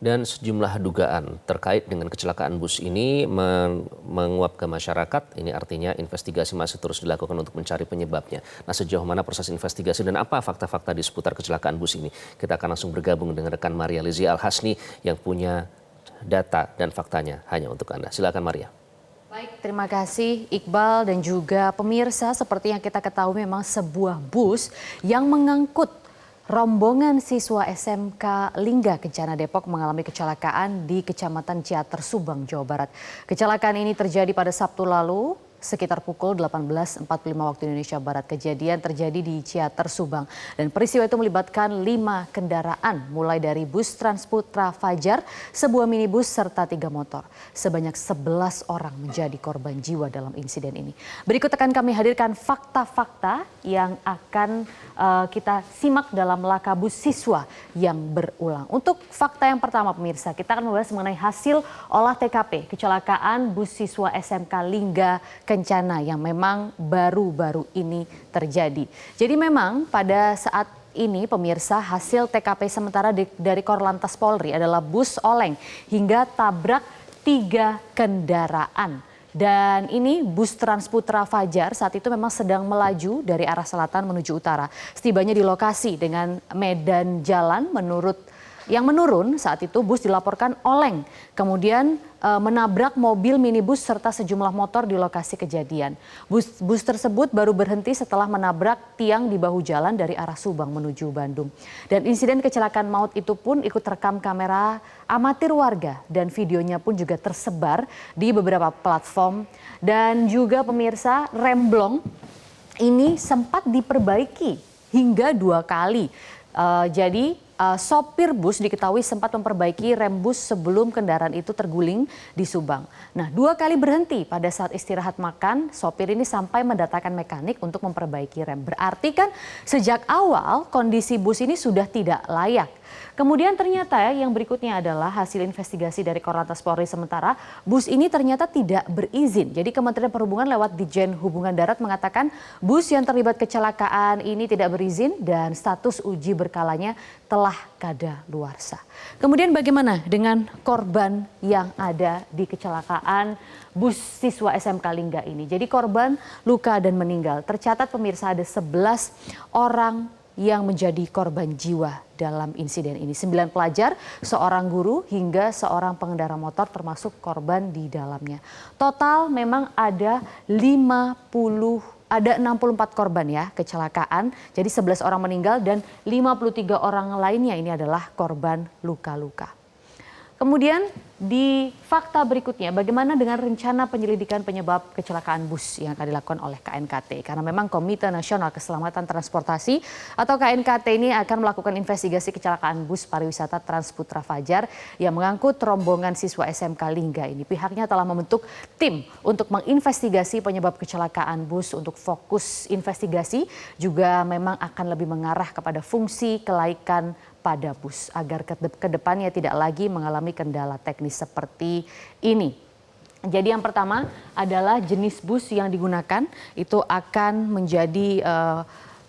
Dan sejumlah dugaan terkait dengan kecelakaan bus ini menguap ke masyarakat. Ini artinya investigasi masih terus dilakukan untuk mencari penyebabnya. Nah, sejauh mana proses investigasi dan apa fakta-fakta di seputar kecelakaan bus ini? Kita akan langsung bergabung dengan rekan Maria Lizzie Al-Hasni yang punya data dan faktanya hanya untuk Anda. Silakan Maria. Baik, terima kasih Iqbal dan juga pemirsa. Seperti yang kita ketahui memang sebuah bus yang mengangkut rombongan siswa SMK Lingga Kencana Depok mengalami kecelakaan di Kecamatan Ciater, Subang, Jawa Barat. Kecelakaan ini terjadi pada Sabtu lalu sekitar pukul 18.45 waktu Indonesia Barat. Kejadian terjadi di Ciater, Subang. Dan peristiwa itu melibatkan 5 kendaraan, mulai dari bus Transputra Fajar, sebuah minibus, serta 3 motor. Sebanyak 11 orang menjadi korban jiwa dalam insiden ini. Berikut akan kami hadirkan fakta-fakta yang akan kita simak dalam laka bus siswa yang berulang. Untuk fakta yang pertama pemirsa, kita akan membahas mengenai hasil olah TKP kecelakaan bus siswa SMK Lingga Kencana yang memang baru-baru ini terjadi. Jadi memang pada saat ini pemirsa hasil TKP sementara dari Korlantas Polri adalah bus oleng hingga tabrak 3 kendaraan. Dan ini bus Transputra Fajar saat itu memang sedang melaju dari arah selatan menuju utara. Setibanya di lokasi dengan medan jalan yang menurun saat itu bus dilaporkan oleng. Kemudian menabrak mobil minibus serta sejumlah motor di lokasi kejadian. Bus tersebut baru berhenti setelah menabrak tiang di bahu jalan dari arah Subang menuju Bandung. Dan insiden kecelakaan maut itu pun ikut terekam kamera amatir warga dan videonya pun juga tersebar di beberapa platform. Dan juga pemirsa, remblong ini sempat diperbaiki hingga 2 kali. Sopir bus diketahui sempat memperbaiki rem bus sebelum kendaraan itu terguling di Subang. Nah, 2 kali berhenti pada saat istirahat makan, sopir ini sampai mendatangkan mekanik untuk memperbaiki rem. Berarti kan sejak awal kondisi bus ini sudah tidak layak. Kemudian ternyata yang berikutnya adalah hasil investigasi dari Korlantas Polri sementara bus ini ternyata tidak berizin. Jadi Kementerian Perhubungan lewat Ditjen Hubungan Darat mengatakan bus yang terlibat kecelakaan ini tidak berizin dan status uji berkalanya telah kadaluarsa. Kemudian bagaimana dengan korban yang ada di kecelakaan bus siswa SMK Lingga ini? Jadi korban luka dan meninggal. Tercatat pemirsa ada 11 orang yang menjadi korban jiwa dalam insiden ini. 9 pelajar, seorang guru hingga seorang pengendara motor termasuk korban di dalamnya. Total memang ada 64 korban ya kecelakaan. Jadi 11 orang meninggal dan 53 orang lainnya ini adalah korban luka-luka. Kemudian di fakta berikutnya, bagaimana dengan rencana penyelidikan penyebab kecelakaan bus yang akan dilakukan oleh KNKT? Karena memang Komite Nasional Keselamatan Transportasi atau KNKT ini akan melakukan investigasi kecelakaan bus pariwisata Transputra Fajar yang mengangkut rombongan siswa SMK Lingga ini. Pihaknya telah membentuk tim untuk menginvestigasi penyebab kecelakaan bus. Untuk fokus investigasi juga memang akan lebih mengarah kepada fungsi kelaikan pada bus agar ke depannya tidak lagi mengalami kendala teknis seperti ini. Jadi yang pertama adalah jenis bus yang digunakan itu akan menjadi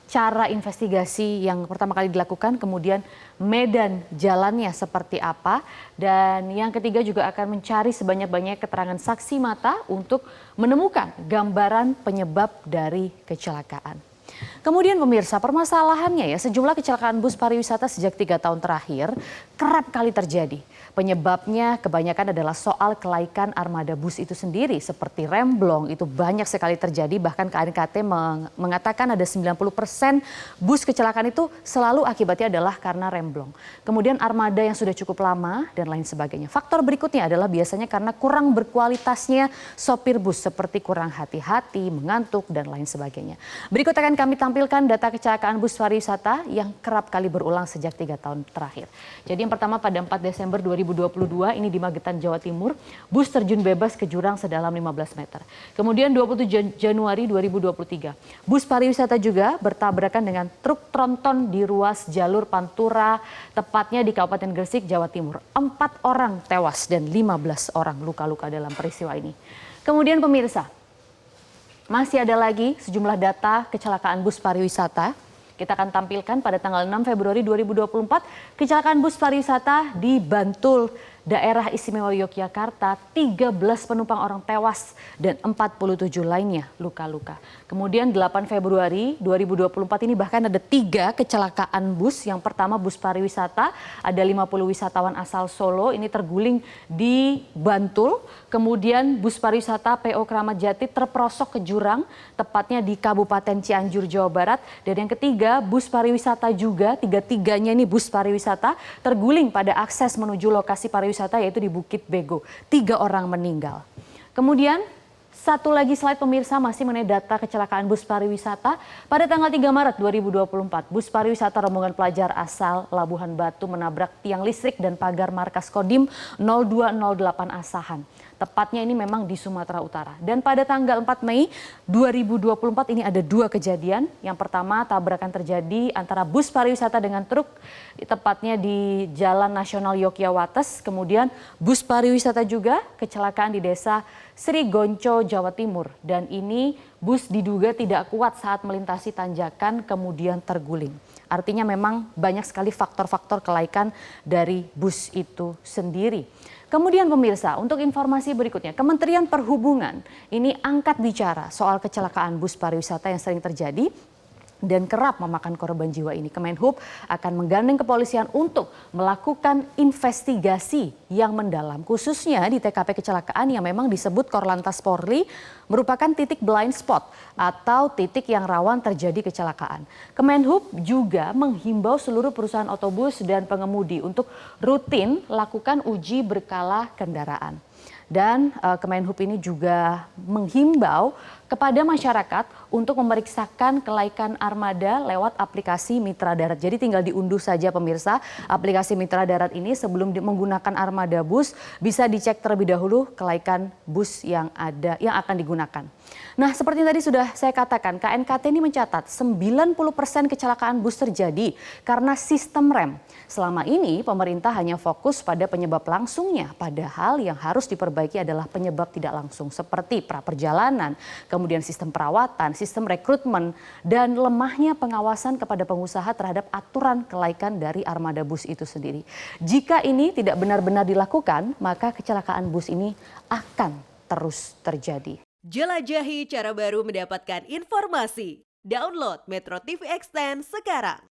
cara investigasi yang pertama kali dilakukan, kemudian medan jalannya seperti apa, dan yang ketiga juga akan mencari sebanyak-banyaknya keterangan saksi mata untuk menemukan gambaran penyebab dari kecelakaan. Kemudian pemirsa, permasalahannya ya sejumlah kecelakaan bus pariwisata sejak 3 tahun terakhir kerap kali terjadi. Penyebabnya kebanyakan adalah soal kelaikan armada bus itu sendiri seperti remblong itu banyak sekali terjadi. Bahkan KNKT mengatakan ada 90% bus kecelakaan itu selalu akibatnya adalah karena remblong. Kemudian armada yang sudah cukup lama dan lain sebagainya. Faktor berikutnya adalah biasanya karena kurang berkualitasnya sopir bus seperti kurang hati-hati, mengantuk dan lain sebagainya. Berikut akan kami tampilkan data kecelakaan bus pariwisata yang kerap kali berulang sejak 3 tahun terakhir. Jadi yang pertama pada 4 Desember 2022 ini di Magetan, Jawa Timur, bus terjun bebas ke jurang sedalam 15 meter. Kemudian 27 Januari 2023, bus pariwisata juga bertabrakan dengan truk tronton di ruas jalur Pantura, tepatnya di Kabupaten Gresik, Jawa Timur. 4 orang tewas dan 15 orang luka-luka dalam peristiwa ini. Kemudian pemirsa, masih ada lagi sejumlah data kecelakaan bus pariwisata Kita akan tampilkan pada tanggal 6 Februari 2024 kecelakaan bus pariwisata di Bantul, Daerah Istimewa Yogyakarta, 13 penumpang orang tewas dan 47 lainnya luka-luka. Kemudian 8 Februari 2024 ini bahkan ada 3 kecelakaan bus. Yang pertama bus pariwisata, ada 50 wisatawan asal Solo ini terguling di Bantul. Kemudian bus pariwisata PO Kramat Jati terperosok ke jurang, tepatnya di Kabupaten Cianjur, Jawa Barat. Dan yang ketiga bus pariwisata juga, tiga-tiganya ini bus pariwisata terguling pada akses menuju lokasi pariwisata yaitu di Bukit Bego. 3 orang meninggal. Kemudian satu lagi slide pemirsa masih mengenai data kecelakaan bus pariwisata. Pada tanggal 3 Maret 2024, bus pariwisata rombongan pelajar asal Labuhan Batu menabrak tiang listrik dan pagar markas Kodim 0208 Asahan. Tepatnya ini memang di Sumatera Utara. Dan pada tanggal 4 Mei 2024 ini ada 2 kejadian. Yang pertama tabrakan terjadi antara bus pariwisata dengan truk, tepatnya di Jalan Nasional Yogyawates. Kemudian bus pariwisata juga kecelakaan di desa Sri Gonco, Jawa Timur. Dan ini bus diduga tidak kuat saat melintasi tanjakan kemudian terguling. Artinya memang banyak sekali faktor-faktor kelaikan dari bus itu sendiri. Kemudian pemirsa, untuk informasi berikutnya, Kementerian Perhubungan ini angkat bicara soal kecelakaan bus pariwisata yang sering terjadi dan kerap memakan korban jiwa ini. Kemenhub akan menggandeng kepolisian untuk melakukan investigasi yang mendalam, khususnya di TKP kecelakaan yang memang disebut Korlantas Polri merupakan titik blind spot atau titik yang rawan terjadi kecelakaan. Kemenhub juga menghimbau seluruh perusahaan otobus dan pengemudi untuk rutin lakukan uji berkala kendaraan. Dan Kemenhub ini juga menghimbau kepada masyarakat untuk memeriksakan kelaikan armada lewat aplikasi Mitra Darat. Jadi tinggal diunduh saja pemirsa aplikasi Mitra Darat ini sebelum menggunakan armada bus, bisa dicek terlebih dahulu kelaikan bus yang akan digunakan. Nah, seperti yang tadi sudah saya katakan, KNKT ini mencatat 90% kecelakaan bus terjadi karena sistem rem. Selama ini pemerintah hanya fokus pada penyebab langsungnya, padahal yang harus diperbaiki adalah penyebab tidak langsung seperti pra-perjalanan, kemudian sistem perawatan, sistem rekrutmen, dan lemahnya pengawasan kepada pengusaha terhadap aturan kelaikan dari armada bus itu sendiri. Jika ini tidak benar-benar dilakukan, maka kecelakaan bus ini akan terus terjadi. Jelajahi cara baru mendapatkan informasi. Download Metro TV Extend sekarang.